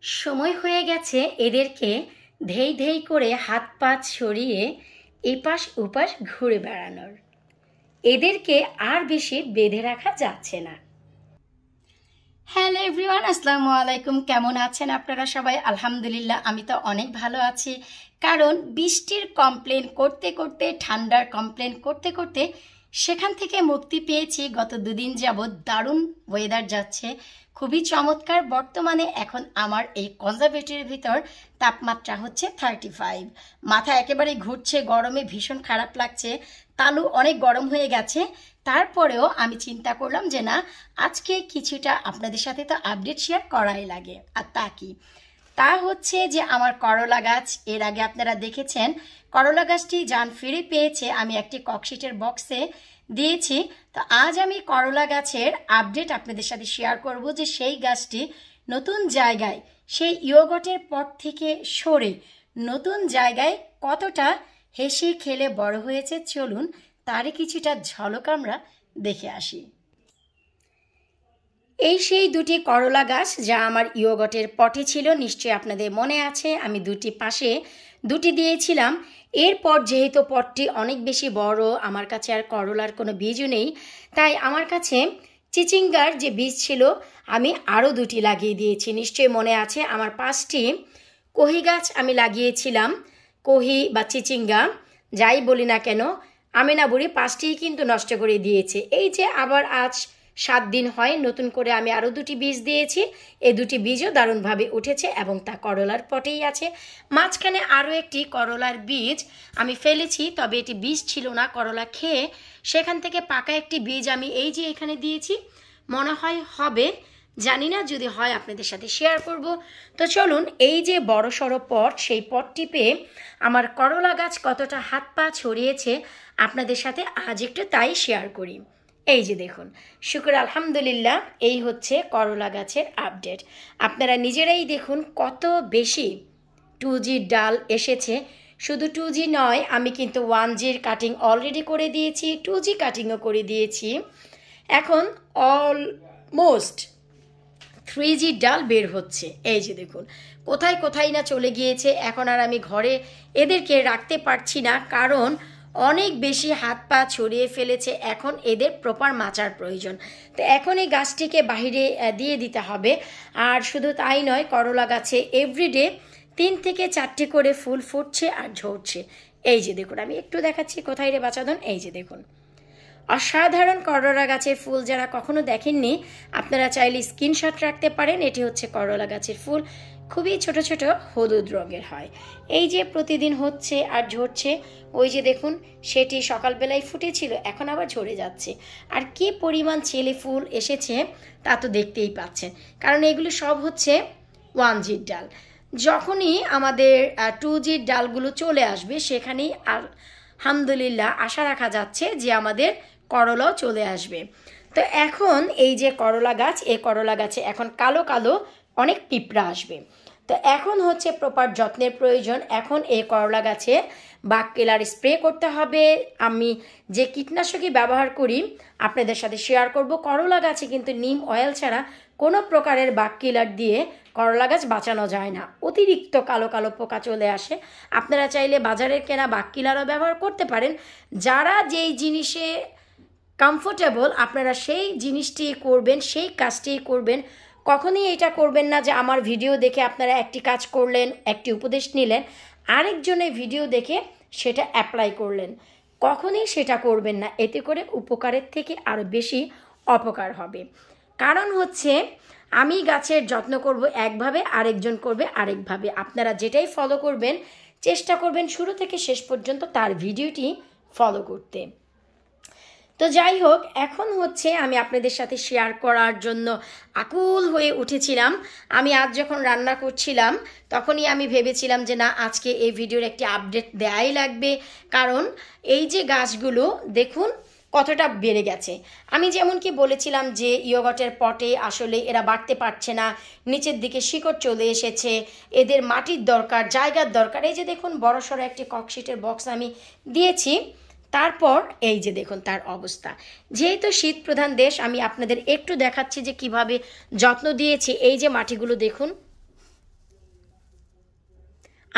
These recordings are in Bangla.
সময় হয়ে গেছে এদেরকে ধেই ধেই করে হাত পা ছড়িয়ে এপাশ ওপাশ ঘুরে বেড়ানোর। এদেরকে আর বেশি বেঁধে রাখা যাচ্ছে না। হ্যালো এভরিওয়ান, আসসালামু আলাইকুম। কেমন আছেন আপনারা সবাই? আলহামদুলিল্লাহ, আমি তো অনেক ভালো আছি। কারণ বৃষ্টির কমপ্লেন করতে করতে, ঠান্ডার কমপ্লেন করতে করতে সেখান থেকে মুক্তি পেয়েছি। গত দুদিন যাবৎ দারুণ ওয়েদার যাচ্ছে, খুবই চমৎকার। বর্তমানে এখন আমার এই কনজারভেটরির ভিতর তাপমাত্রা হচ্ছে 35। মাথা একেবারে ঘুরছে, গরমে ভীষণ খারাপ লাগছে, তালু অনেক গরম হয়ে গেছে। তারপরেও আমি চিন্তা করলাম যে না, আজকে কিছুটা আপনাদের সাথে তো আপডেট শেয়ার করাই লাগে। আর তা হচ্ছে যে আমার করলা গাছ, এর আগে আপনারা দেখেছেন করলা গাছটি জান ফিরে পেয়েছে, আমি একটি ককশিটের বক্সে দিয়েছি। তো আজ আমি করলা গাছের আপডেট আপনাদের সাথে শেয়ার করব যে সেই গাছটি নতুন জায়গায়, সেই ইয়োগটের পর থেকে সরে নতুন জায়গায় কতটা হেসে খেলে বড় হয়েছে। চলুন তারই কিছুটা ঝলক আমরা দেখে আসি। এই সেই দুটি করলা গাছ যা আমার ইয়োগটের পটে ছিল, নিশ্চয়ই আপনাদের মনে আছে। আমি দুটি পাশে দুটি দিয়েছিলাম। এরপর যেহেতু পটটি অনেক বেশি বড়, আমার কাছে আর করলার কোনো বীজও নেই, তাই আমার কাছে চিচিঙ্গার যে বীজ ছিল আমি আরও দুটি লাগিয়ে দিয়েছি। নিশ্চয়ই মনে আছে, আমার 5টি কহি গাছ আমি লাগিয়েছিলাম। কহি বা চিচিঙ্গা যাই বলি না কেন, আমিনা বুড়ি 5টিই কিন্তু নষ্ট করে দিয়েছে। এই যে আবার আজ 7 দিন হয় নতুন করে আমি আরও দুটি বীজ দিয়েছি। এই দুটি বীজও দারুণভাবে উঠেছে এবং তা করলার পটেই আছে। মাঝখানে আরও একটি করলার বীজ আমি ফেলেছি, তবে এটি বীজ ছিল না, করলা খেয়ে সেখান থেকে পাকা একটি বীজ আমি এই যে এখানে দিয়েছি। মনে হয় হবে, জানি না, যদি হয় আপনাদের সাথে শেয়ার করব। তো চলুন, এই যে বড় সড়ো পট, সেই পটটি পেয়ে আমার করলা গাছ কতটা হাত পা ছড়িয়েছে আপনাদের সাথে আজ একটু তাই শেয়ার করি। এই যে দেখুন, শুকর আলহামদুলিল্লাহ, এই হচ্ছে করলা গাছের আপডেট। আপনারা নিজেরাই দেখুন কত বেশি 2G ডাল এসেছে। শুধু 2G নয়, আমি কিন্তু 1Gর কাটিং অলরেডি করে দিয়েছি, 2G কাটিংও করে দিয়েছি। এখন অলমোস্ট 3G ডাল বের হচ্ছে। এই যে দেখুন কোথায় কোথায় না চলে গিয়েছে। এখন আর আমি ঘরে এদেরকে রাখতে পারছি না, কারণ অনেক বেশি হাত পা ছড়িয়ে ফেলেছে। এখন এদের প্রপার মাচার প্রয়োজন। তো এখন এই গাছটিকে বাইরে দিয়ে দিতে হবে। আর শুধু তাই নয়, করলা গাছে এভরিডে 3 থেকে 4টি করে ফুল ফুটছে আর ঝরছে। এই যে দেখুন, আমি একটু দেখাচ্ছি, কোথায় রে বাচাদন, এই যে দেখুন অসাধারণ করলা গাছের ফুল। যারা কখনো দেখেননি আপনারা চাইলে স্ক্রিনশট রাখতে পারেন। এটি হচ্ছে করলা গাছের ফুল, খুবই ছোট ছোট হলুদ রঙের হয়। এই যে প্রতিদিন হচ্ছে আর ঝরছে। ওই যে দেখুন, সেটি সকালবেলায় ফুটেছিল, এখন আবার ঝরে যাচ্ছে। আর কি পরিমাণ ছেলে ফুল এসেছে তা তো দেখতেই পাচ্ছেন, কারণ এগুলো সব হচ্ছে 1Gর ডাল। যখনই আমাদের 2Gর ডালগুলো চলে আসবে, সেখানেই আলহামদুলিল্লাহ আশা রাখা যাচ্ছে যে আমাদের করলাও চলে আসবে। তো এখন এই যে করলা গাছ, এই করলা গাছে এখন কালো কালো অনেক পিঁপড়া আসবে। তো এখন হচ্ছে প্রপার যত্নের প্রয়োজন। এখন এই করলা গাছে বাগ কিলার স্প্রে করতে হবে। আমি যে কীটনাশকই ব্যবহার করি আপনাদের সাথে শেয়ার করব। করলা গাছে কিন্তু নিম অয়েল ছাড়া কোনো প্রকারের বাগ কিলার দিয়ে করলা গাছ বাঁচানো যায় না। অতিরিক্ত কালো কালো পোকা চলে আসে। আপনারা চাইলে বাজারের কেনা বাগ কিলারও ব্যবহার করতে পারেন। যারা যেই জিনিসে কমফোর্টেবল আপনারা সেই জিনিসটি করবেন, সেই কাজটি করবেন। কখনই এটা করবেন না যে আমার ভিডিও দেখে আপনারা একটি কাজ করলেন, একটি উপদেশ নিলেন, আরেকজনের ভিডিও দেখে সেটা অ্যাপ্লাই করলেন। কখনই সেটা করবেন না, এতে করে উপকারের থেকে আরও বেশি অপকার হবে। কারণ হচ্ছে আমি গাছের যত্ন করব একভাবে, আরেকজন করবে আরেকভাবে। আপনারা যেটাই ফলো করবেন চেষ্টা করবেন শুরু থেকে শেষ পর্যন্ত তার ভিডিওটি ফলো করতে। তো যাই হোক, এখন হচ্ছে আমি আপনাদের সাথে শেয়ার করার জন্য আকুল হয়ে উঠেছিলাম। আমি আজ যখন রান্না করছিলাম তখনই আমি ভেবেছিলাম যে না, আজকে এই ভিডিওর একটি আপডেট দেয়াই লাগবে। কারণ এই যে গাছগুলো দেখুন কতটা বেড়ে গেছে। আমি যেমন কি বলেছিলাম যে ইয়োগটের পটে আসলে এরা বাড়তে পারছে না, নিচের দিকে শিকড় চলে এসেছে, এদের মাটির দরকার, জায়গার দরকার। এই যে দেখুন বড়সড় একটি ককশিটের বক্স আমি দিয়েছি। তারপর এই যে দেখুন তার অবস্থা। যেহেতু শীত প্রধান দেশ, আমি আপনাদের একটু দেখাচ্ছি যে কিভাবে যত্ন দিয়েছি। এই যে মাটিগুলো দেখুন,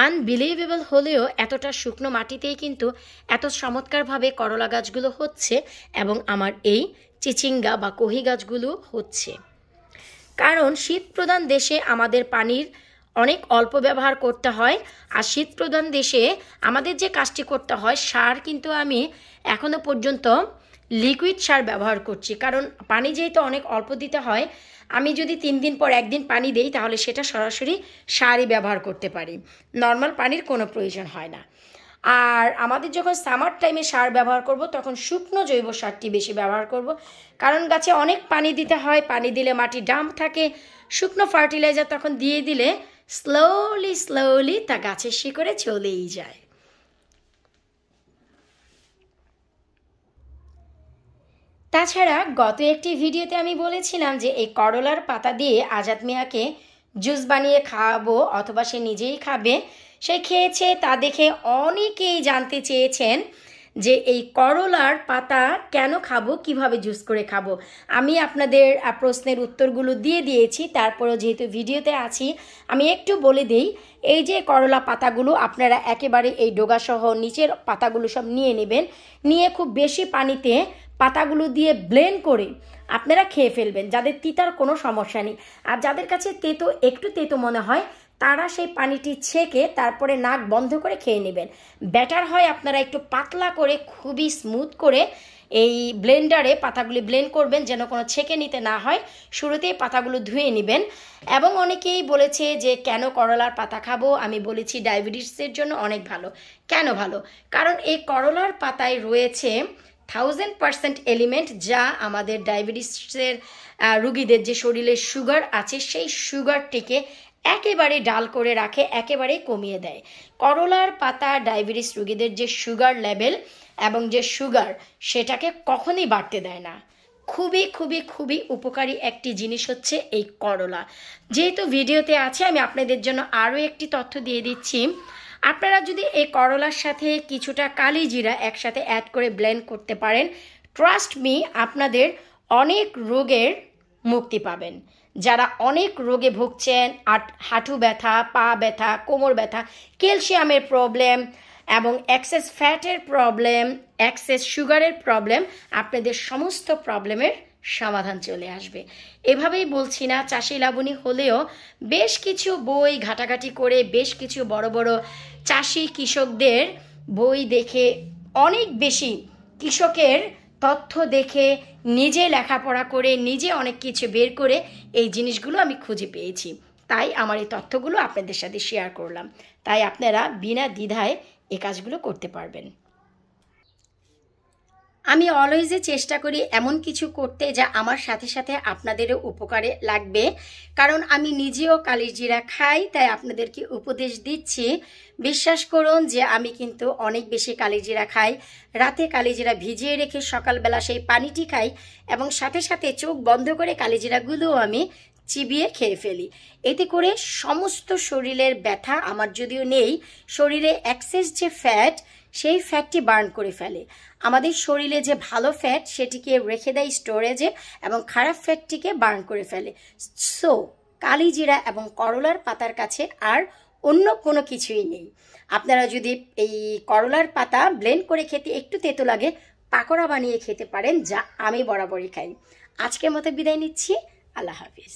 আনবিলিভেবল হলেও এতটা শুকনো মাটিতেই কিন্তু এত চমৎকারভাবে করলা গাছগুলো হচ্ছে এবং আমার এই চিচিঙ্গা বা কহি গাছগুলো হচ্ছে। কারণ শীতপ্রধান দেশে আমাদের পানির অনেক অল্প ব্যবহার করতে হয়, আর শীতপ্রধান দেশে আমাদের যে কাজটি করতে হয়, সার কিন্তু আমি এখনও পর্যন্ত লিকুইড সার ব্যবহার করছি। কারণ পানি যেহেতু অনেক অল্প দিতে হয়, আমি যদি 3 দিন পর একদিন পানি দেই তাহলে সেটা সরাসরি সারই ব্যবহার করতে পারি, নর্মাল পানির কোনো প্রয়োজন হয় না। আর আমাদের যখন সামার টাইমে সার ব্যবহার করব তখন শুকনো জৈব সারটি বেশি ব্যবহার করব, কারণ গাছে অনেক পানি দিতে হয়, পানি দিলে মাটি ডাম্প থাকে, শুকনো ফার্টিলাইজার তখন দিয়ে দিলে স্লোলি তা গাছের শিকড়ে চলেই যায়। তাছাড়া গত একটি ভিডিওতে আমি বলেছিলাম যে এই করলার পাতা দিয়ে আজাদ মিয়াকে জুস বানিয়ে খাওয়াবো, অথবা সে নিজেই খাবে। সে খেয়েছে, তা দেখে অনেকেই জানতে চেয়েছেন যে এই করলার পাতা কেন খাবো, কিভাবে জুস করে খাবো। আমি আপনাদের প্রশ্নের উত্তরগুলো দিয়ে দিয়েছি, তারপরেও যেহেতু ভিডিওতে আছি আমি একটু বলে দিই। এই যে করলা পাতাগুলো আপনারা একেবারে এই ডোগাসহ নিচের পাতাগুলো সব নিয়ে নেবেন, নিয়ে খুব বেশি পানিতে পাতাগুলো দিয়ে ব্লেন্ড করে আপনারা খেয়ে ফেলবেন, যাদের তিতার কোনো সমস্যা নেই। আর যাদের কাছে একটু তেতো মনে হয় তারা সেই পানিটি ছেঁকে তারপরে নাক বন্ধ করে খেয়ে নেবেন। বেটার হয় আপনারা একটু পাতলা করে খুবই স্মুথ করে এই ব্লেন্ডারে পাতাগুলি ব্লেন্ড করবেন, যেন কোনো ছেঁকে নিতে না হয়। শুরুতেই পাতাগুলো ধুয়ে নেবেন। এবং অনেকেই বলেছে যে কেন করলার পাতা খাবো, আমি বলেছি ডায়াবেটিসের জন্য অনেক ভালো। কেন ভালো? কারণ এই করলার পাতায় রয়েছে 1000% এলিমেন্ট, যা আমাদের ডায়াবেটিসের রুগীদের যে শরীরে সুগার আছে সেই সুগারটিকে একেবারে ডাল করে রাখে, একেবারে কমিয়ে দেয়। করলার পাতা ডায়াবেটিস রুগীদের যে সুগার লেভেল এবং যে সুগার সেটাকে কখনোই বাড়তে দেয় না। খুবই খুবই খুবই উপকারী একটি জিনিস হচ্ছে এই করলা। যেহেতু ভিডিওতে আছে আমি আপনাদের জন্য আরও একটি তথ্য দিয়ে দিচ্ছি। আপনারা যদি এই করলার সাথে কিছুটা কালি জিরা একসাথে অ্যাড করে ব্লেন্ড করতে পারেন, ট্রাস্ট মি, আপনাদের অনেক রোগের মুক্তি পাবেন। যারা অনেক রোগে ভুগছেন, হাঁটু ব্যথা, পা ব্যথা, কোমর ব্যথা, ক্যালসিয়ামের প্রবলেম এবং এক্সেস ফ্যাটের প্রবলেম, এক্সেস সুগারের প্রবলেম, আপনাদের সমস্ত প্রবলেমের সমাধান চলে আসবে। এভাবেই বলছি না, চাষি লাবণী হলেও বেশ কিছু বই ঘাটাঘাটি করে বেশ কিছু বড় বড় চাষি কৃষকদের বই দেখে, অনেক বেশি কৃষকের তথ্য দেখে, নিজে লেখাপড়া করে, নিজে অনেক কিছু বের করে এই জিনিসগুলো আমি খুঁজে পেয়েছি। তাই আমার এই তথ্যগুলো আপনাদের সাথে শেয়ার করলাম। তাই আপনারা বিনা দ্বিধায় এই কাজগুলো করতে পারবেন। আমি অলওয়েজই চেষ্টা করি এমন কিছু করতে যা আমার সাথে সাথে আপনাদেরও উপকারে লাগবে। কারণ আমি নিজেও কালিজিরা খাই, তাই আপনাদেরকে উপদেশ দিচ্ছি। বিশ্বাস করুন যে আমি কিন্তু অনেক বেশি কালিজিরা খাই। রাতে কালিজিরা ভিজিয়ে রেখে সকালবেলা সেই পানিটি খাই এবং সাথে সাথে চোখ বন্ধ করে কালিজিরাগুলোও আমি চিবিয়ে খেয়ে ফেলি। এতে করে সমস্ত শরীরের ব্যথা, আমার যদিও নেই, শরীরে এক্সেস যে ফ্যাট সেই ফ্যাটটি বার্ন করে ফেলে। আমাদের শরীরে যে ভালো ফ্যাট সেটিকে রেখে দেয় স্টোরেজে এবং খারাপ ফ্যাটটিকে বার্ন করে ফেলে। সো কালিজিরা এবং করলার পাতার কাছে আর অন্য কোনো কিছুই নেই। আপনারা যদি এই করলার পাতা ব্লেন্ড করে খেতে একটু তেতো লাগে, পাকোড়া বানিয়ে খেতে পারেন, যা আমি বরাবরই খাই। আজকের মতো বিদায় নিচ্ছি। আল্লাহ হাফিজ।